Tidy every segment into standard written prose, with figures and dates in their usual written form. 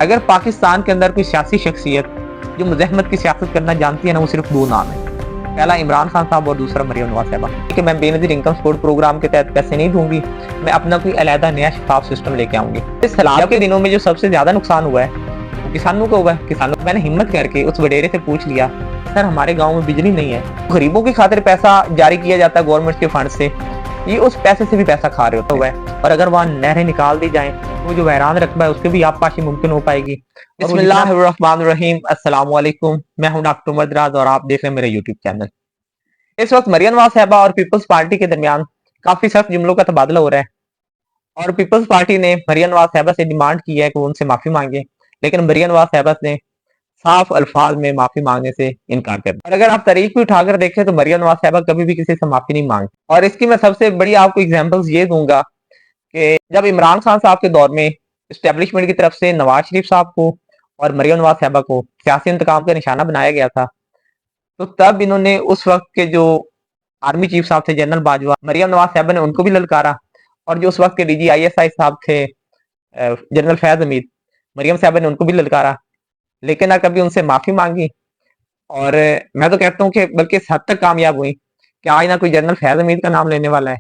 अगर पाकिस्तान के अंदर कोई सियासी शख्सियत जो मुज़ाहमत की सियासत करना जानती है ना, वो सिर्फ दो नाम है। पहला इमरान खान साहब और दूसरा मरियम नवाज साहबा। कि मैं बेनज़ीर इनकम सपोर्ट प्रोग्राम के तहत पैसे नहीं दूंगी, मैं अपना कोई अलहदा नया शफाफ सिस्टम लेके आऊंगी। इस सैलाब के दिनों में जो सबसे ज्यादा नुकसान हुआ है वो किसानों को हुआ है। किसानों मैंने हिम्मत करके उस वडेरे से पूछ लिया, सर हमारे गाँव में बिजली नहीं है, गरीबों की खातिर पैसा जारी किया जाता है गवर्नमेंट के फंड से, ये उस पैसे से भी पैसा खा रहे होता हुआ है। और अगर वहाँ नहरें निकाल दी जाएं तो जो वैरान रकबा है उसके भी आबपाशी मुमकिन हो पाएगी। बिस्मिल्लाहिर्रहमानिर्रहीम, अस्सलाम वालेकुम। मैं हूं डॉक्टर उमर दराज और आप देख रहे हैं मेरे यूट्यूब चैनल। इस वक्त मरियम नवाज साहबा और पीपल्स पार्टी के दरमियान काफी सख्त जुमलों का तबादला हो रहा है और पीपल्स पार्टी ने मरियम नवाज साहबा से डिमांड की है कि वो उनसे माफी मांगे, लेकिन मरियम नवाज साहबा ने साफ अल्फाज में माफी मांगने से इनकार कर दिया। और अगर आप तारीख भी उठाकर देखें तो मरियम नवाज साहबा कभी भी किसी से माफी नहीं मांगती। और इसकी मैं सबसे बड़ी आपको एग्जाम्पल्स ये दूंगा कि जब इमरान खान साहब के दौर में इस्टेब्लिशमेंट की तरफ से नवाज शरीफ साहब को और मरियम नवाज साहबा को सियासी इंतकाम का निशाना बनाया गया था, तो तब इन्होंने उस वक्त के जो आर्मी चीफ साहब थे जनरल बाजवा, मरियम नवाज साहबा ने उनको भी ललकारा। और जो उस वक्त के DGISI साहब थे जनरल फैज हमीद, मरियम साहबा ने उनको भी ललकारा, लेकिन ना कभी उनसे माफी मांगी। और मैं तो कहता हूँ कि बल्कि इस हद तक कामयाब हुई कि आज ना कोई जनरल फैज हमीद का नाम लेने वाला है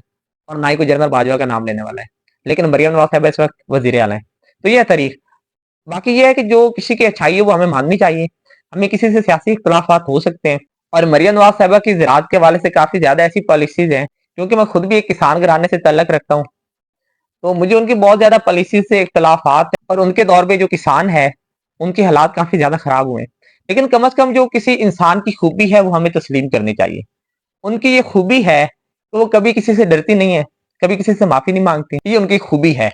और ना ही कोई जनरल बाजवा का नाम लेने वाला है, लेकिन मरियम नवाज साहबा इस वक्त वजीर आला है। तो ये है तारीख। बाकी ये है कि जो किसी की अच्छाई है वो हमें माननी चाहिए। हमें किसी से सियासी इख्तलाफात हो सकते हैं और मरियम नवाज साहबा की ज़राअत के हवाले से काफी ज्यादा ऐसी पॉलिसीज हैं, क्योंकि मैं खुद भी एक किसान घराने से तल्लक रखता हूँ, तो मुझे उनकी बहुत ज्यादा पॉलिसी से इख्तलाफात और उनके दौर में जो किसान है उनके हालात काफी ज्यादा खराब हुए हैं। लेकिन कम अज कम जो किसी इंसान की खूबी है वो हमें तस्लीम करनी चाहिए। उनकी ये खूबी है तो वो कभी किसी से डरती नहीं है, कभी किसी से माफी नहीं मांगती, ये उनकी खूबी है।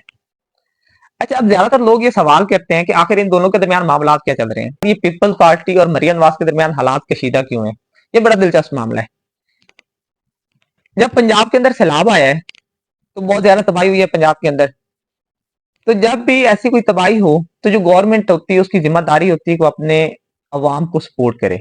अच्छा, अब ज्यादातर लोग ये सवाल करते हैं कि आखिर इन दोनों के दरमियान मामला क्या चल रहे हैं, ये पीपल्स पार्टी और मरियम नवाज के दरमियान हालात कशीदा क्यों हैं। ये बड़ा दिलचस्प मामला है। जब पंजाब के अंदर सैलाब आया है तो बहुत ज्यादा तबाही हुई है पंजाब के अंदर। तो जब भी ऐसी कोई तबाही हो तो जो गवर्नमेंट होती है उसकी जिम्मेदारी होती है कि वो अपने अवाम को सपोर्ट करे।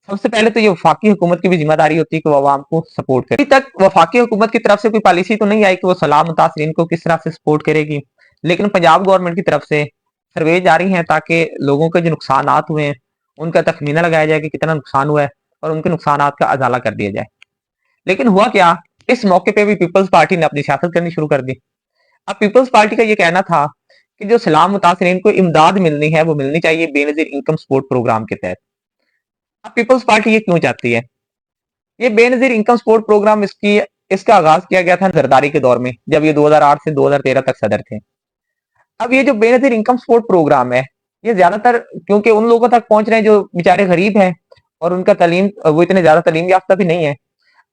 सबसे पहले तो ये वफाकी हुकूमत की भी जिम्मेदारी होती है कि वो अवाम को सपोर्ट करे। अभी तक वफाकी हुकूमत की तरफ से कोई पॉलिसी तो नहीं आई कि वो सलाह मुतासरीन को किस तरह से सपोर्ट करेगी, लेकिन पंजाब गवर्नमेंट की तरफ से सर्वे जारी है ताकि लोगों के जो नुकसान हुए हैं उनका तखमीना लगाया जाए कि कितना नुकसान हुआ है और उनके नुकसान का अजाला कर दिया जाए। लेकिन हुआ क्या, इस मौके पे भी पीपल्स पार्टी ने अपनी सियासत करनी शुरू कर दी। अब पीपल्स पार्टी का ये कहना था कि जो सलाम मुतासरीन को इमदाद मिलनी है वो मिलनी चाहिए बेनजीर इनकम सपोर्ट प्रोग्राम के तहत। अब पीपल्स पार्टी ये क्यों चाहती है, ये बेनजीर इनकम सपोर्ट प्रोग्राम इसका आगाज किया गया था जरदारी के दौर में, जब ये 2008 से 2013 तक सदर थे। अब ये जो बेनजीर इनकम सपोर्ट प्रोग्राम है ये ज्यादातर क्योंकि उन लोगों तक पहुंच रहे हैं जो बेचारे गरीब हैं और उनका तालीम वो इतने ज्यादा तालीम याफ्ता भी नहीं है।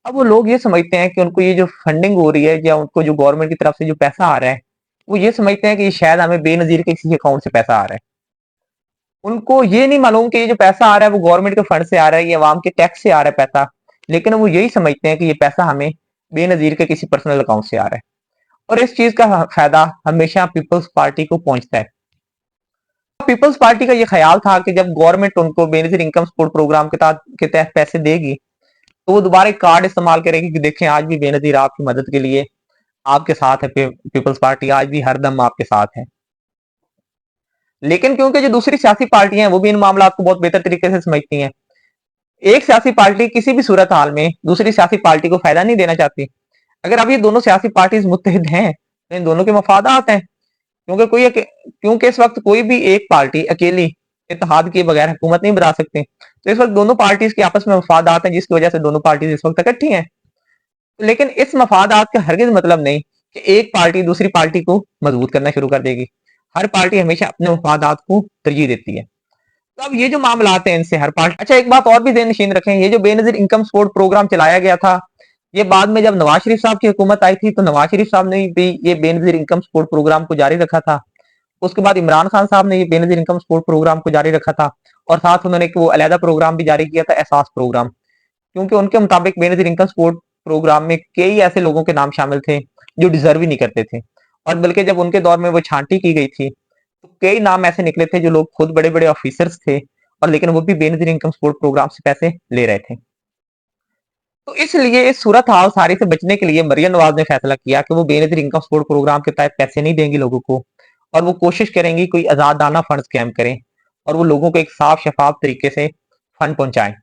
अब वो लोग ये समझते हैं कि उनको ये जो फंडिंग हो रही है या उनको जो गवर्नमेंट की तरफ से जो पैसा आ रहा है, वो ये समझते हैं कि शायद हमें बेनजीर के किसी अकाउंट से पैसा आ रहा है। उनको ये नहीं मालूम कि ये जो पैसा आ रहा है वो गवर्नमेंट के फंड से आ रहा है, ये अवाम के टैक्स से आ रहा है पैसा, लेकिन वो यही समझते हैं कि ये पैसा हमें बेनजीर के किसी पर्सनल अकाउंट से आ रहा है। और इस चीज का फायदा हमेशा पीपल्स पार्टी को पहुंचता है। पीपल्स पार्टी का ये ख्याल था कि जब गवर्नमेंट उनको बेनजीर इनकम सपोर्ट प्रोग्राम के तहत पैसे देगी तो वो दोबारा एक कार्ड इस्तेमाल करेगी कि देखें आज भी बेनजीर आपकी मदद के लिए आपके साथ है, पीपल्स पार्टी आज भी हरदम आपके साथ है। लेकिन क्योंकि जो दूसरी सियासी पार्टियां हैं वो भी इन मामला को बहुत बेहतर तरीके से समझती हैं, एक सियासी पार्टी किसी भी सूरत हाल में दूसरी सियासी पार्टी को फायदा नहीं देना चाहती। अगर अब ये दोनों सियासी पार्टी मुत्तहिद हैं तो इन दोनों के मफादात हैं, क्योंकि इस वक्त कोई भी एक पार्टी अकेली इत्तेहाद किए बगैर हुकूमत नहीं बना सकती। तो इस वक्त दोनों पार्टीज के आपस में मफादात हैं जिसकी वजह से दोनों पार्टीज इस वक्त इकट्ठी हैं। लेकिन इस मफादात का हरगिज मतलब नहीं कि एक पार्टी दूसरी पार्टी को मजबूत करना शुरू कर देगी। हर पार्टी हमेशा अपने मफादात को तरजीह देती है। तो अब ये जो मामला आते हैं इनसे हर पार्टी, अच्छा एक बात और भी ज़हन नशीन रखें, ये जो बेनजीर इनकम सपोर्ट प्रोग्राम चलाया गया था ये बाद में जब नवाज शरीफ साहब की हुकूमत आई थी तो नवाज शरीफ साहब ने भी ये बेनजीर इनकम सपोर्ट प्रोग्राम को जारी रखा था। उसके बाद इमरान खान साहब ने ये बेनजीर इनकम सपोर्ट प्रोग्राम को जारी रखा था और साथ उन्होंने वो अलहदा प्रोग्राम भी जारी किया था, एहसास प्रोग्राम, क्योंकि उनके मुताबिक बेनजीर इनकम सपोर्ट प्रोग्राम में कई ऐसे लोगों के नाम शामिल थे जो डिजर्व ही नहीं करते थे। और बल्कि जब उनके दौर में वो छांटी की गई थी तो कई नाम ऐसे निकले थे जो लोग खुद बड़े बड़े ऑफिसर्स थे और लेकिन वो भी बेनजीर इनकम सपोर्ट प्रोग्राम से पैसे ले रहे थे। तो इसलिए इस सूरत हाल सारी से बचने के लिए मरियम नवाज ने फैसला किया कि वो बेनजीर इनकम सपोर्ट प्रोग्राम के तहत पैसे नहीं देंगी लोगों को और वो कोशिश करेंगी कोई आजादाना फंड स्कैम करें और वो लोगों को एक साफ शफाफ तरीके से फंड पहुंचाएं,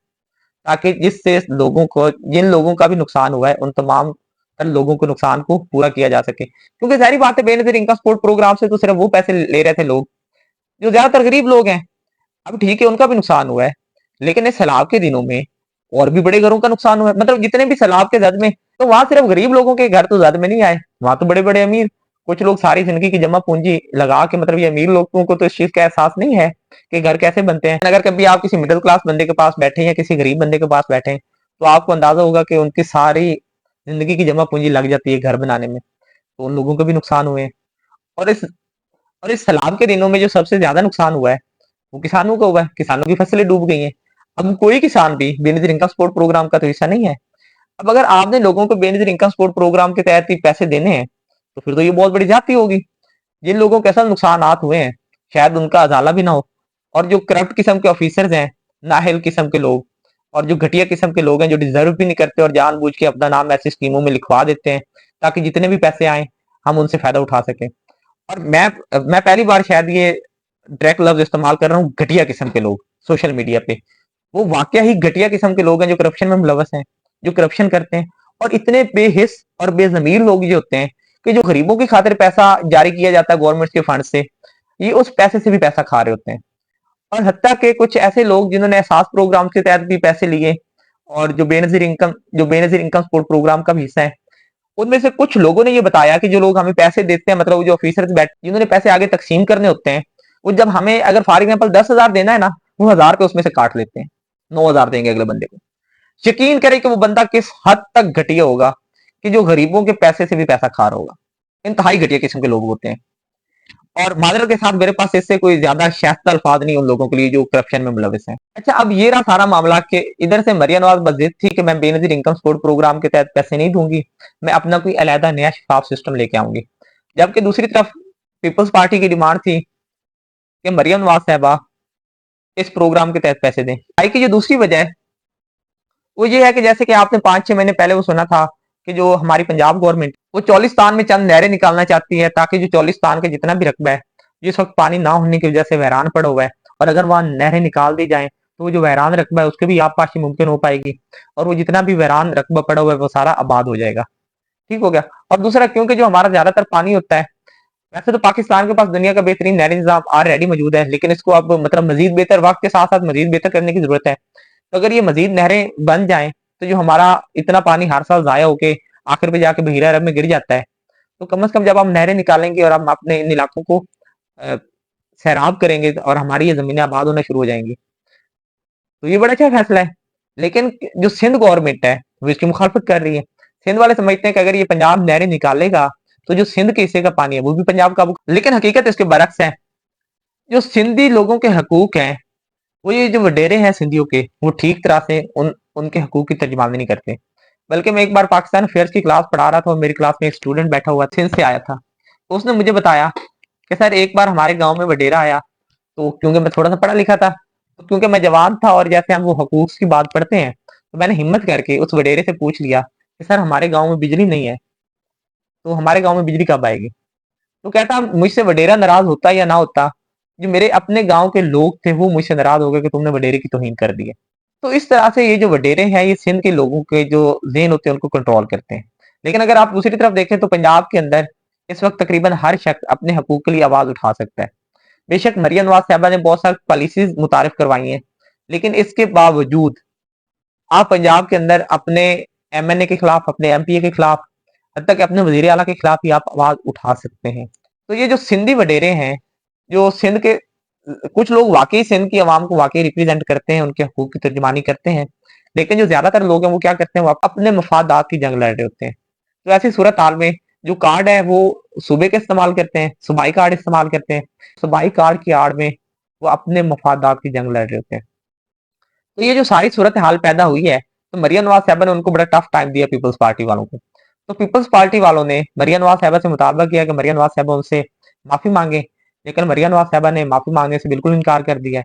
ताकि जिससे लोगों को, जिन लोगों का भी नुकसान हुआ है, उन तमाम लोगों को नुकसान को पूरा किया जा सके। क्योंकि जाहिर बात है, बेनजीर इनकम सपोर्ट प्रोग्राम से तो सिर्फ वो पैसे ले रहे थे लोग जो ज्यादातर गरीब लोग हैं। अब ठीक है, उनका भी नुकसान हुआ है, लेकिन इस सैलाब के दिनों में और भी बड़े घरों का नुकसान हुआ है। मतलब जितने भी सैलाब के जद में, तो वहां सिर्फ गरीब लोगों के घर तो जद में नहीं आए, वहां तो बड़े बड़े अमीर, कुछ लोग सारी जिंदगी की जमा पूंजी लगा के, मतलब ये अमीर लोगों को तो इस चीज का एहसास नहीं है कि घर कैसे बनते हैं। अगर कभी आप किसी मिडिल क्लास बंदे के पास बैठे या किसी गरीब बंदे के पास बैठे, तो आपको अंदाजा होगा कि उनकी सारी जिंदगी की जमा पूंजी लग जाती है घर बनाने में, तो उन लोगों को भी नुकसान हुए हैं। और इस सैलाब के दिनों में जो सबसे ज्यादा नुकसान हुआ है वो किसानों का हुआ है। किसानों की फसलें डूब गई हैं। अब कोई किसान भी बेनजीर इनकम सपोर्ट प्रोग्राम का तो हिस्सा नहीं है। अब अगर आपने लोगों को बेनजीर इनकम सपोर्ट प्रोग्राम के तहत ही पैसे देने हैं, तो फिर तो ये बहुत बड़ी जाती होगी। जिन लोगों के असल नुकसानात हुए हैं, शायद उनका अजाला भी ना हो। और जो करप्ट किस्म के ऑफिसर्स हैं, नाहिल किस्म के लोग, और जो घटिया किस्म के लोग हैं, जो डिजर्व भी नहीं करते और जानबूझ के अपना नाम ऐसी स्कीमों में लिखवा देते हैं ताकि जितने भी पैसे आए हम उनसे फायदा उठा सकें। और मैं पहली बार शायद ये डायरेक्ट लफ्ज इस्तेमाल कर रहा हूँ, घटिया किस्म के लोग सोशल मीडिया पे। वो वाकया ही घटिया किस्म के लोग हैं जो करप्शन में मुलवस हैं, जो करप्शन करते हैं। और इतने बेहिस और बेजमीर लोग ये होते हैं कि जो गरीबों की खातिर पैसा जारी किया जाता है गवर्नमेंट के फंड से, ये उस पैसे से भी पैसा खा रहे होते हैं। और हत्ता के कुछ ऐसे लोग जिन्होंने एहसास प्रोग्राम के तहत भी पैसे लिए और जो बेनजीर इनकम सपोर्ट प्रोग्राम का भी हिस्सा है, उनमें से कुछ लोगों ने ये बताया कि जो लोग हमें पैसे देते हैं, मतलब जो ऑफिसर्स बैठ जिन्होंने पैसे आगे तकसीम करने होते हैं, वो जब हमें अगर फॉर एग्जाम्पल 10,000 देना है ना, वो 1,000 पे उसमें से काट लेते हैं, 9,000 देंगे अगले बंदे को। यकीन करें कि वो बंदा किस हद तक घटिया होगा कि जो गरीबों के पैसे से भी पैसा खा रहा होगा। इंतहाई घटिया किस्म के लोग होते हैं। और मादरत के साथ मेरे पास इससे कोई ज्यादा शायस्ता अल्फाज नहीं उन लोगों के लिए जो करप्शन में मुलविस हैं। अच्छा, अब ये रहा सारा मामला कि इधर से मरियम नवाज बजिद थी कि मैं बेनजीर इनकम सपोर्ट प्रोग्राम के तहत पैसे नहीं दूंगी, मैं अपना कोई अलहदा नया शफाफ सिस्टम लेके आऊंगी। जबकि दूसरी तरफ पीपल्स पार्टी की डिमांड थी कि मरियम नवाज साहबा इस प्रोग्राम के तहत पैसे दें। आई की जो दूसरी वजह है वो ये है कि जैसे कि आपने 5-6 महीने पहले वो सुना था कि जो हमारी पंजाब गवर्नमेंट वो चौलिस्तान में चंद नहरें निकालना चाहती है, ताकि जो चौलिस्तान के जितना भी रकबा है जिस वक्त पानी ना होने की वजह से वैरान पड़ा हुआ है, और अगर वहां नहरें निकाल दी जाएं तो वो जो वैरान रकबा है उसकी भी आबपाशी मुमकिन हो पाएगी, और वो जितना भी वैरान रकबा पड़ा हुआ है वो सारा आबाद हो जाएगा। ठीक हो गया। और दूसरा, क्योंकि जो हमारा ज्यादातर पानी होता है, वैसे तो पाकिस्तान के पास दुनिया का बेहतरीन नहरी निजाम ऑलरेडी मौजूद है, लेकिन इसको अब मतलब मजीद बेहतर, वक्त के साथ साथ मजीद बेहतर करने की जरूरत है। तो अगर ये मजीद नहरें बन जाएं, तो जो हमारा इतना पानी हर साल जाया होके आखिर पे जाके बहीरा अरब में गिर जाता है, तो कम से कम जब हम नहरें निकालेंगे और हम अपने इन इलाकों को सैराब करेंगे और हमारी ये जमीनें आबाद होना शुरू हो जाएंगी, तो ये बड़ा अच्छा फैसला है। लेकिन जो सिंध गवर्नमेंट है वो इसकी मुखालफत कर रही है। सिंध वाले समझते हैं कि अगर ये पंजाब नहरें निकालेगा तो जो सिंध के हिस्से का पानी है वो भी पंजाब का। लेकिन हकीकत इसके बरक्स है। जो सिंधी लोगों के हकूक हैं, वो ये जो वडेरे हैं सिंधियों के, वो ठीक तरह से उनके हकूक की तर्जुमानी नहीं करते। बल्कि मैं एक बार पाकिस्तान अफेयर्स की क्लास पढ़ा रहा था और मेरी क्लास में एक स्टूडेंट बैठा हुआ सिंध से आया था, तो उसने मुझे बताया कि सर एक बार हमारे गांव में वडेरा आया, तो क्योंकि मैं थोड़ा सा पढ़ा लिखा था, तो क्योंकि मैं जवान था और जैसे हम वो हकूक की बात पढ़ते हैं, तो मैंने हिम्मत करके उस वडेरे से पूछ लिया कि सर हमारे गाँव में बिजली नहीं है, तो हमारे गाँव में बिजली कब आएगी। तो कहता मुझसे वडेरा नाराज होता या ना होता, जो मेरे अपने गांव के लोग थे वो मुझसे नाराज हो गए कि तुमने वडेरे की तौहीन कर दी है। तो इस तरह से ये जो वडेरे हैं ये सिंध के लोगों के जो ज़हन होते हैं उनको कंट्रोल करते हैं। लेकिन अगर आप दूसरी तरफ देखें तो पंजाब के अंदर इस वक्त तकरीबन हर शख्स अपने हकूक के लिए आवाज उठा सकता है। बेशक मरियम नवाज साहबा ने बहुत सारी पॉलिसीज मुतारिफ करवाई हैं, लेकिन इसके बावजूद आप पंजाब के अंदर अपने एमएनए के खिलाफ, अपने एमपीए के खिलाफ, हत्ता कि अपने वजीर आला के खिलाफ भी आप आवाज उठा सकते हैं। तो ये जो सिंधी वडेरे हैं, जो सिंध के कुछ लोग वाकई सिंध की आवाम को वाकई रिप्रेजेंट करते हैं, उनके हकूक की तर्जुमानी करते हैं, लेकिन जो ज्यादातर लोग हैं वो क्या करते हैं, वो अपने मफादात की जंग लड़ रहे होते हैं। तो ऐसी सूरत हाल में जो कार्ड है वो सूबे के इस्तेमाल करते हैं, सूबाई कार्ड इस्तेमाल करते हैं, सूबाई कार्ड की आड़ में वो अपने मफादात की जंग लड़ रहे होते हैं। तो ये जो सारी सूरत हाल पैदा हुई है, तो मरियम नवाज साहबा ने उनको बड़ा टफ टाइम दिया पीपल्स पार्टी वालों को। तो पीपल्स पार्टी वालों ने मरियम नवाज साहबा से मुतालबा किया कि मरियम नवाज साहबा उनसे माफी मांगे, लेकिन मरियम नवाज साहबा ने माफी मांगने से बिल्कुल इनकार कर दिया।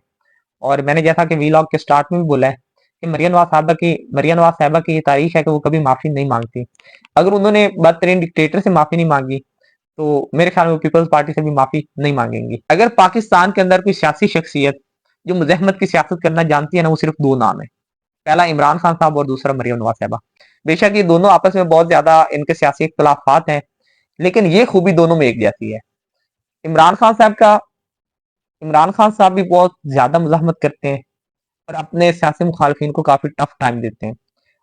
और मैंने जैसा कि वीलॉग के स्टार्ट में भी बोला है कि मरियम नवाज साहबा की ये तारीख है कि वो कभी माफी नहीं मांगती। अगर उन्होंने बदतरीन डिक्टेटर से माफी नहीं मांगी, तो मेरे ख्याल में वो पीपल्स पार्टी से भी माफी नहीं मांगेंगी। अगर पाकिस्तान के अंदर कोई सियासी शख्सियत जो मुज़ाहमत की सियासत करना जानती है ना, वो सिर्फ दो नाम है। पहला इमरान खान साहब और दूसरा मरियम नवाज साहबा। बेशक ये दोनों आपस में बहुत ज्यादा इनके सियासी इख्तलाफात हैं, लेकिन ये खूबी दोनों में एक जैसी है। इमरान खान साहब का इमरान खान साहब भी बहुत ज्यादा मुज़ाहमत करते हैं और अपने सियासी मुखालफिन को काफी टफ टाइम देते हैं।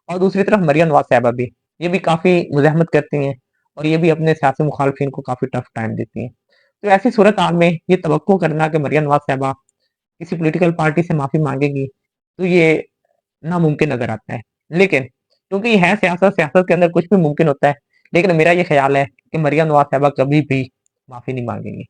और दूसरी तरफ मरियम नवाज साहबा भी, ये भी काफी मुज़ाहमत करती हैं और ये भी अपने सियासी मुखालफिन को काफी टफ टाइम देती हैं। तो ऐसी सूरत हाल में ये तवक्को करना कि मरियम नवाज साहबा किसी पॉलिटिकल पार्टी से माफी मांगेगी, तो ये नामुमकिन नजर आता है। लेकिन क्योंकि ये है सियासत, सियासत के अंदर कुछ भी मुमकिन होता है, लेकिन मेरा ये ख्याल है कि मरियम नवाज साहबा कभी भी माफी नहीं मांगेंगी।